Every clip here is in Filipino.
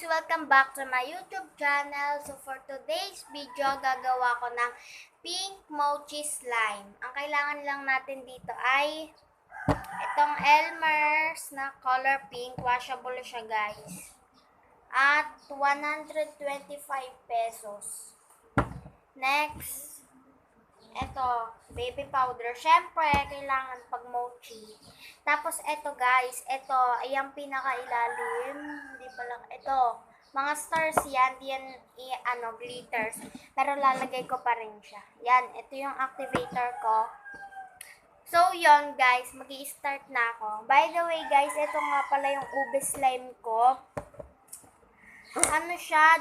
Welcome back to my YouTube channel. So for today's video, gagawa ko ng pink mochi slime. Ang kailangan lang natin dito ay itong Elmer's na color pink. Washable siya guys. At 125 pesos. Next, ito, baby powder. Syempre, kailangan pag mochi. Tapos, ito guys, ito, ayan pinakailalim. Hindi pala, ito, mga stars yan, di yan, glitters. Pero lalagay ko pa rin siya. Yan, ito yung activator ko. So, yon guys, mag-i-start na ako. By the way guys, ito nga pala yung ube slime ko. Ano siya,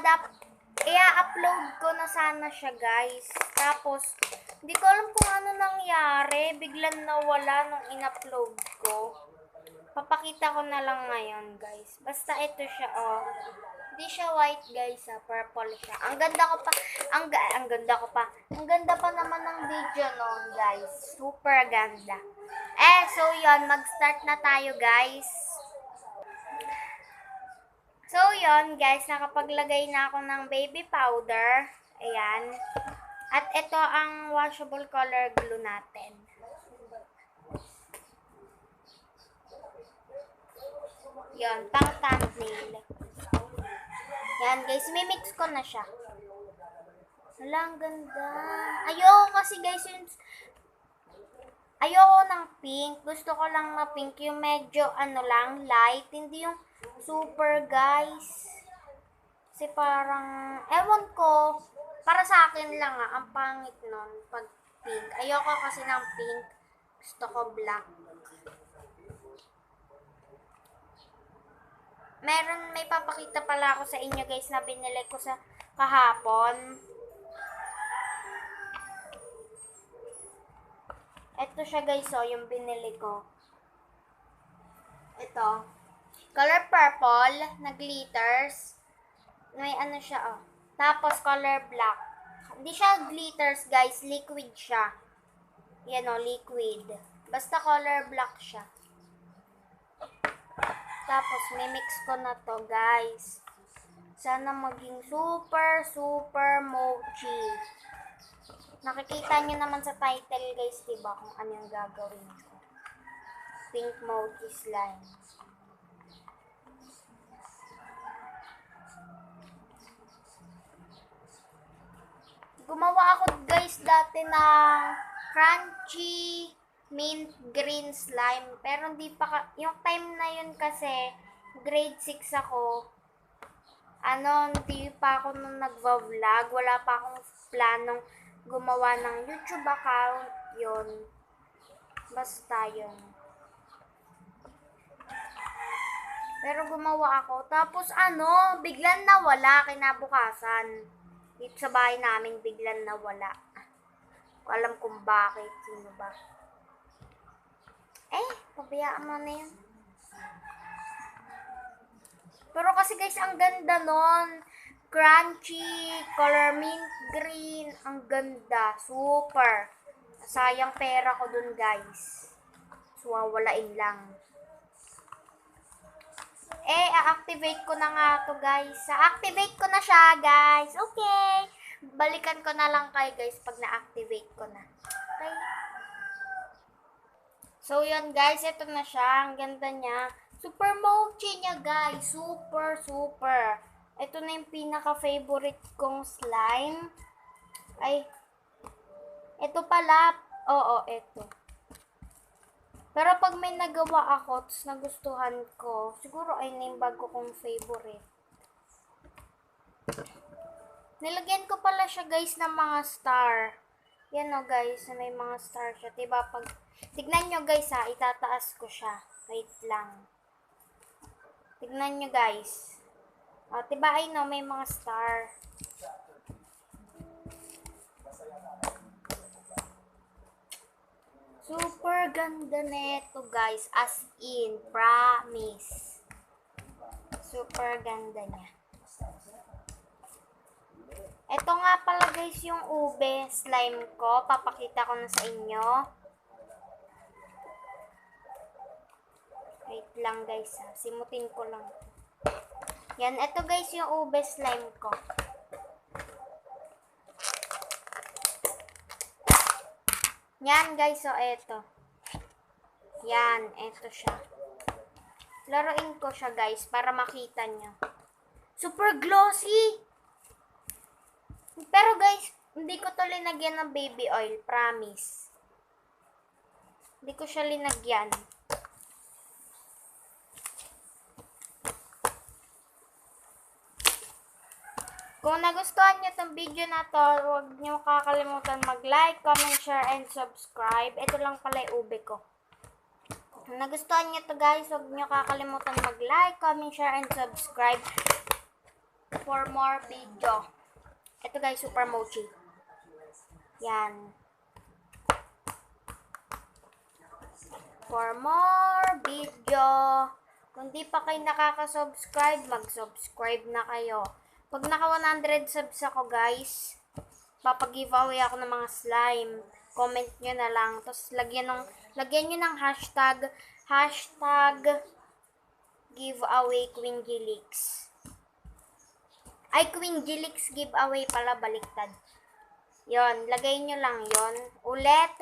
i-upload ko na sana siya guys. Tapos, hindi ko alam kung ano nangyari. Biglang nawala nung in-upload ko. Papakita ko na lang ngayon guys. Basta ito siya oh. Hindi siya white guys purple siya. Ang ganda pa naman ng video noon guys. Super ganda. So yon, mag-start na tayo guys. So, yon guys, nakapaglagay na ako ng baby powder. Ayan. At ito ang washable color glue natin. Yon, pang thumbnail. Yan guys, mimix ko na siya. Wala, ang ganda. Ayoko kasi guys, ayoko ng pink. Gusto ko lang na pink, yung medyo light. Hindi yung super guys. Kasi parang, ewan ko, para sa akin lang ang pangit nun pag pink. Ayoko kasi ng pink. Gusto ko black. May papakita pala ako sa inyo guys na binili ko sa kahapon. Ito siya guys yung binili ko. Ito. Color purple na glitters. May siya Tapos color black. Hindi siya glitters guys, liquid siya. Yan liquid. Basta color black siya. Tapos mimix ko na to guys. Sana maging super mochi. Nakikita nyo naman sa title guys, diba, kung ano yung gagawin ko. Pink mochi slime. Gumawa ako guys dati ng crunchy mint green slime. Pero hindi pa, yung time na yun kasi, grade 6 ako. Hindi pa ako nung nagva-vlog. Wala pa akong planong gumawa ng YouTube account. Yun. Basta yun. Pero gumawa ako. Tapos biglang nawala kinabukasan. Dito sa bahay namin biglang nawala. Ko alam kung bakit. Sino ba? Pabayaan mo na yun. Pero kasi guys, ang ganda nun. Crunchy, color mint green. Ang ganda. Super. Sayang pera ko dun guys. So, wawalain lang. A-activate ko na nga to guys. Activate ko na siya guys. Okay. Balikan ko na lang kayo guys pag na-activate ko na. Okay. So yun guys, ito na siya. Ang ganda niya. Super mochi niya guys. Super. Ito na yung pinaka-favorite kong slime. Ito pala. Oo, ito. Pero pag may nagawa ako, tapos nagustuhan ko, siguro ay yung bago kong favorite. Nilagyan ko pala siya guys ng mga star. Yan guys, may mga star siya. Diba pag, tignan nyo guys itataas ko siya. Wait lang. Tignan nyo guys. Diba may mga star. Super ganda neto guys. As in, promise. Super ganda niya. Ito nga pala guys yung ube slime ko. Papakita ko na sa inyo. Wait lang guys Simutin ko lang. Yan, ito guys yung ube slime ko. Yan guys, so eto. Yan, eto siya. Laruin ko siya guys para makita nyo. Super glossy! Pero guys, hindi ko to linagyan ng baby oil, promise. Hindi ko siya linagyan. Kung nagustuhan nyo itong video na to, huwag nyo kakalimutan mag-like, comment, share, and subscribe. Ito lang pala yung ube ko. Kung nagustuhan nyo to guys, huwag nyo kakalimutan mag-like, comment, share, and subscribe for more video. Ito guys, super mochi. Yan. For more video. Kung di pa kayo nakaka-subscribe, mag-subscribe na kayo. Pag naka 100 subs ako guys, papag-giveaway ako ng mga slime. Comment nyo na lang. Tapos lagyan nyo ng hashtag giveaway Queen Gilix. Ay, Queen Gilix giveaway pala, baliktad. Yon, lagay nyo lang yon. Ulit,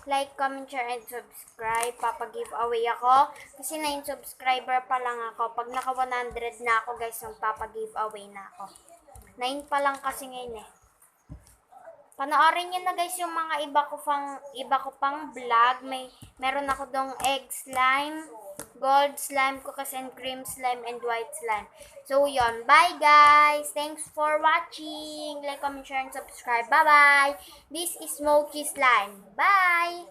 like, comment, share, and subscribe. Papag-giveaway ako. Kasi 9 subscriber pa lang ako. Pag naka 100 na ako guys, magpapag-giveaway na ako. 9 pa lang kasi ngayon eh. Panoorin nyo na guys yung mga iba ko pang vlog. Meron ako dong egg slime, gold slime ko kasi, and cream slime, and white slime. So yon, bye guys. Thanks for watching. Like, comment, share, and subscribe. Bye bye. This is Mochi Slime. Bye.